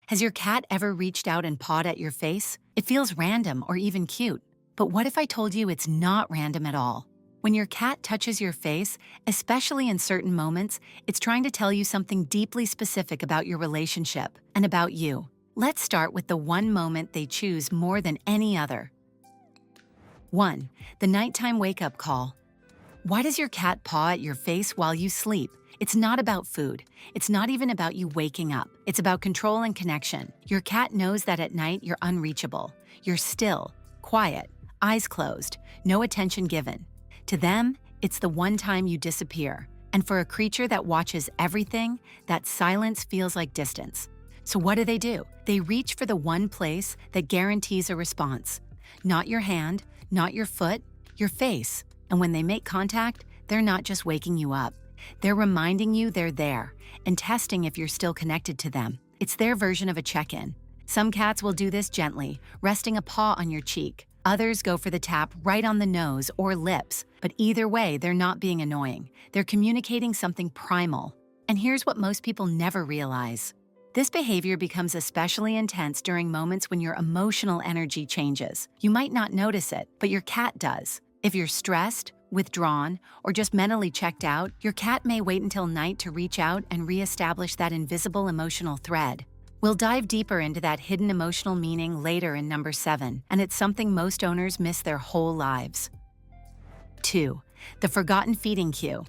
Has your cat ever reached out and pawed at your face? It feels random or even cute. But what if I told you it's not random at all? When your cat touches your face, especially in certain moments, it's trying to tell you something deeply specific about your relationship and about you. Let's start with the one moment they choose more than any other. 1. The nighttime wake-up call. Why does your cat paw at your face while you sleep? It's not about food. It's not even about you waking up. It's about control and connection. Your cat knows that at night you're unreachable. You're still, quiet, eyes closed, no attention given. To them, it's the one time you disappear. And for a creature that watches everything, that silence feels like distance. So what do? They reach for the one place that guarantees a response. Not your hand, not your foot, your face. And when they make contact, they're not just waking you up. They're reminding you they're there and testing if you're still connected to them. It's their version of a check-in. Some cats will do this gently, resting a paw on your cheek. Others go for the tap right on the nose or lips. But either way, they're not being annoying. They're communicating something primal. And here's what most people never realize. This behavior becomes especially intense during moments when your emotional energy changes. You might not notice it, but your cat does. If you're stressed, withdrawn, or just mentally checked out, your cat may wait until night to reach out and reestablish that invisible emotional thread. We'll dive deeper into that hidden emotional meaning later in number 7, and it's something most owners miss their whole lives. 2. The forgotten feeding cue.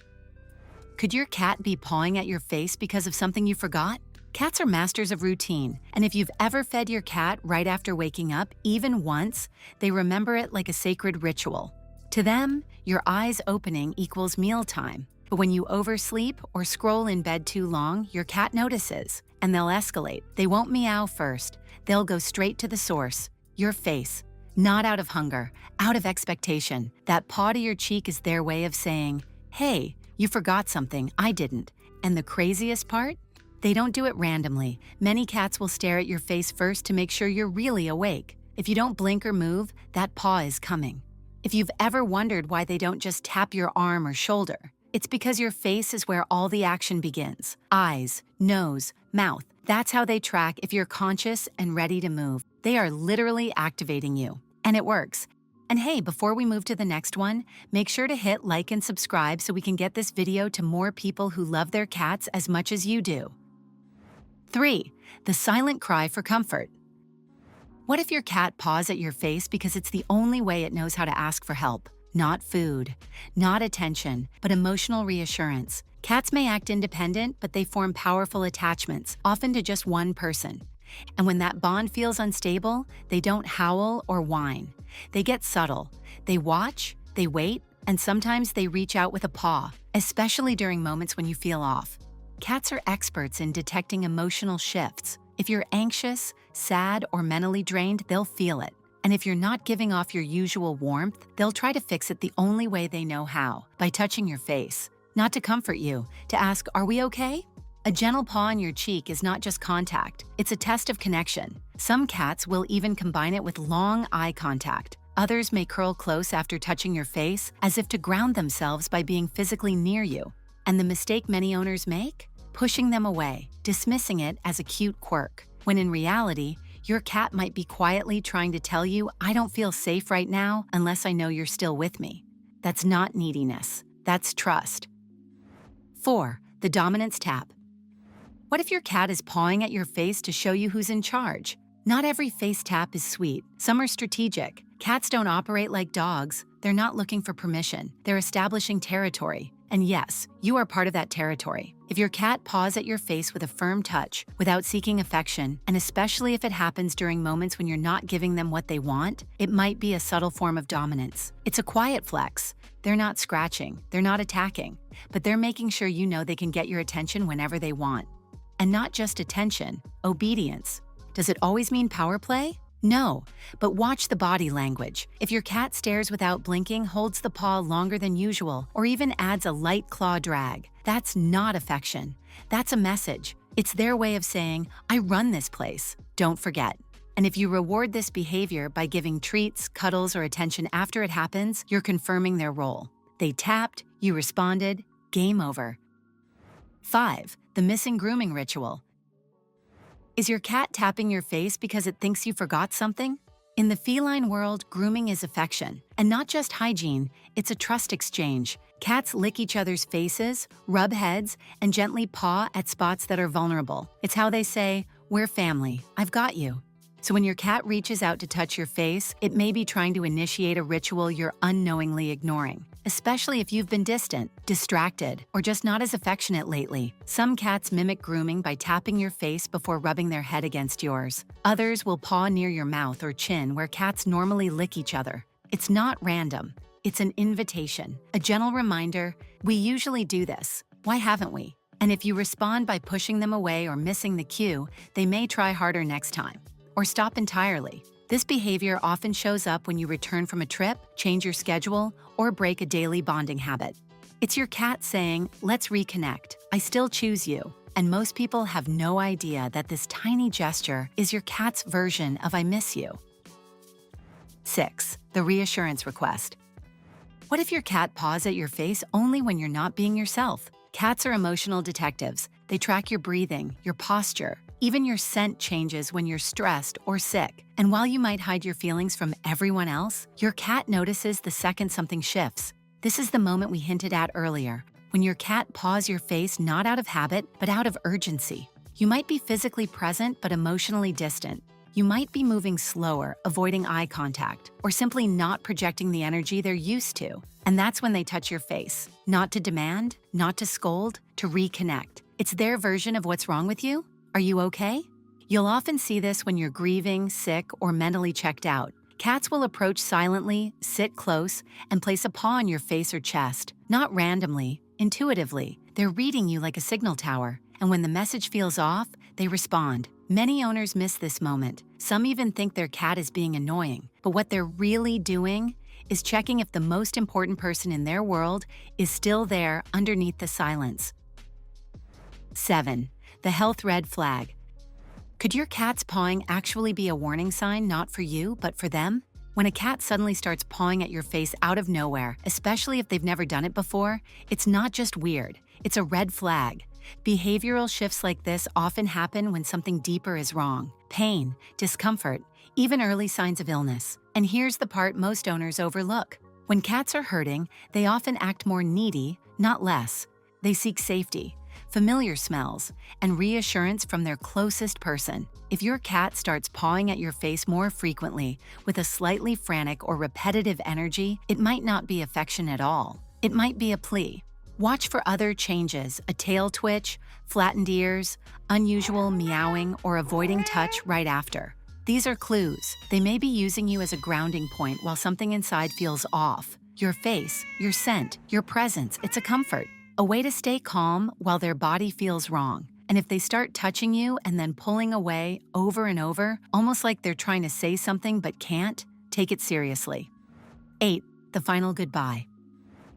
Could your cat be pawing at your face because of something you forgot? Cats are masters of routine, and if you've ever fed your cat right after waking up, even once, they remember it like a sacred ritual. To them, your eyes opening equals mealtime. But when you oversleep or scroll in bed too long, your cat notices, and they'll escalate. They won't meow first. They'll go straight to the source, your face. Not out of hunger, out of expectation. That paw to your cheek is their way of saying, hey, you forgot something, I didn't. And the craziest part? They don't do it randomly. Many cats will stare at your face first to make sure you're really awake. If you don't blink or move, that paw is coming. If you've ever wondered why they don't just tap your arm or shoulder, it's because your face is where all the action begins. Eyes, nose, mouth. That's how they track if you're conscious and ready to move. They are literally activating you. And it works. And hey, before we move to the next one, make sure to hit like and subscribe so we can get this video to more people who love their cats as much as you do. 3. The silent cry for comfort. What if your cat paws at your face because it's the only way it knows how to ask for help? Not food, not attention, but emotional reassurance. Cats may act independent, but they form powerful attachments, often to just one person. And when that bond feels unstable, they don't howl or whine. They get subtle. They watch, they wait, and sometimes they reach out with a paw, especially during moments when you feel off. Cats are experts in detecting emotional shifts. If you're anxious, sad, or mentally drained, they'll feel it. And if you're not giving off your usual warmth, they'll try to fix it the only way they know how, by touching your face. Not to comfort you, to ask, are we okay? A gentle paw on your cheek is not just contact, it's a test of connection. Some cats will even combine it with long eye contact. Others may curl close after touching your face, as if to ground themselves by being physically near you. And the mistake many owners make? Pushing them away, dismissing it as a cute quirk, when in reality, your cat might be quietly trying to tell you, I don't feel safe right now unless I know you're still with me. That's not neediness. That's trust. 4. The dominance tap. What if your cat is pawing at your face to show you who's in charge? Not every face tap is sweet. Some are strategic. Cats don't operate like dogs. They're not looking for permission. They're establishing territory. And yes, you are part of that territory. If your cat paws at your face with a firm touch, without seeking affection, and especially if it happens during moments when you're not giving them what they want, it might be a subtle form of dominance. It's a quiet flex. They're not scratching, they're not attacking, but they're making sure you know they can get your attention whenever they want. And not just attention, obedience. Does it always mean power play? No, but watch the body language. If your cat stares without blinking, holds the paw longer than usual, or even adds a light claw drag, that's not affection. That's a message. It's their way of saying, I run this place. Don't forget. And if you reward this behavior by giving treats, cuddles, or attention after it happens, you're confirming their role. They tapped, you responded, game over. 5. The missing grooming ritual. Is your cat tapping your face because it thinks you forgot something? In the feline world, grooming is affection. And not just hygiene, it's a trust exchange. Cats lick each other's faces, rub heads, and gently paw at spots that are vulnerable. It's how they say, "We're family, I've got you." So when your cat reaches out to touch your face, it may be trying to initiate a ritual you're unknowingly ignoring, especially if you've been distant, distracted, or just not as affectionate lately. Some cats mimic grooming by tapping your face before rubbing their head against yours. Others will paw near your mouth or chin where cats normally lick each other. It's not random. It's an invitation, a gentle reminder, we usually do this. Why haven't we? And if you respond by pushing them away or missing the cue, they may try harder next time. Or stop entirely. This behavior often shows up when you return from a trip, change your schedule, or break a daily bonding habit. It's your cat saying, "Let's reconnect. I still choose you." And most people have no idea that this tiny gesture is your cat's version of "I miss you." 6. The reassurance request. What if your cat paws at your face only when you're not being yourself? Cats are emotional detectives. They track your breathing, your posture, even your scent changes when you're stressed or sick. And while you might hide your feelings from everyone else, your cat notices the second something shifts. This is the moment we hinted at earlier, when your cat paws your face not out of habit, but out of urgency. You might be physically present but emotionally distant. You might be moving slower, avoiding eye contact, or simply not projecting the energy they're used to. And that's when they touch your face. Not to demand, not to scold, to reconnect. It's their version of "What's wrong with you? Are you okay?" You'll often see this when you're grieving, sick, or mentally checked out. Cats will approach silently, sit close, and place a paw on your face or chest. Not randomly, intuitively. They're reading you like a signal tower. And when the message feels off, they respond. Many owners miss this moment. Some even think their cat is being annoying. But what they're really doing is checking if the most important person in their world is still there underneath the silence. 7. The health red flag. Could your cat's pawing actually be a warning sign not for you, but for them? When a cat suddenly starts pawing at your face out of nowhere, especially if they've never done it before, it's not just weird, it's a red flag. Behavioral shifts like this often happen when something deeper is wrong. Pain, discomfort, even early signs of illness. And here's the part most owners overlook. When cats are hurting, they often act more needy, not less. They seek safety, familiar smells, and reassurance from their closest person. If your cat starts pawing at your face more frequently, with a slightly frantic or repetitive energy, it might not be affection at all. It might be a plea. Watch for other changes, a tail twitch, flattened ears, unusual meowing, or avoiding touch right after. These are clues. They may be using you as a grounding point while something inside feels off. Your face, your scent, your presence, it's a comfort. A way to stay calm while their body feels wrong. And if they start touching you and then pulling away over and over, almost like they're trying to say something but can't, take it seriously. 8. The final goodbye.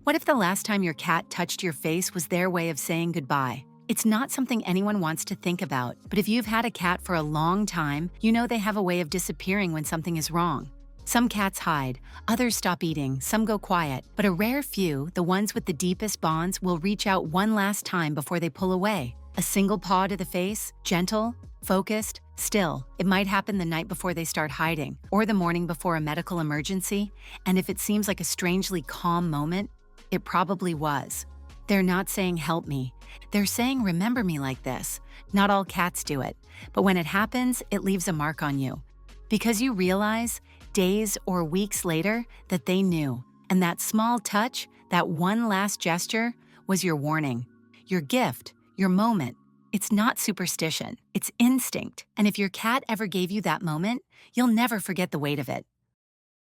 What if the last time your cat touched your face was their way of saying goodbye? It's not something anyone wants to think about, but if you've had a cat for a long time, you know they have a way of disappearing when something is wrong. Some cats hide, others stop eating, some go quiet, but a rare few, the ones with the deepest bonds, will reach out one last time before they pull away. A single paw to the face, gentle, focused, still. It might happen the night before they start hiding, or the morning before a medical emergency, and if it seems like a strangely calm moment, it probably was. They're not saying "help me." They're saying "remember me like this." Not all cats do it, but when it happens, it leaves a mark on you. Because you realize, days or weeks later, that they knew. And that small touch, that one last gesture, was your warning, your gift, your moment. It's not superstition, it's instinct. And if your cat ever gave you that moment, you'll never forget the weight of it.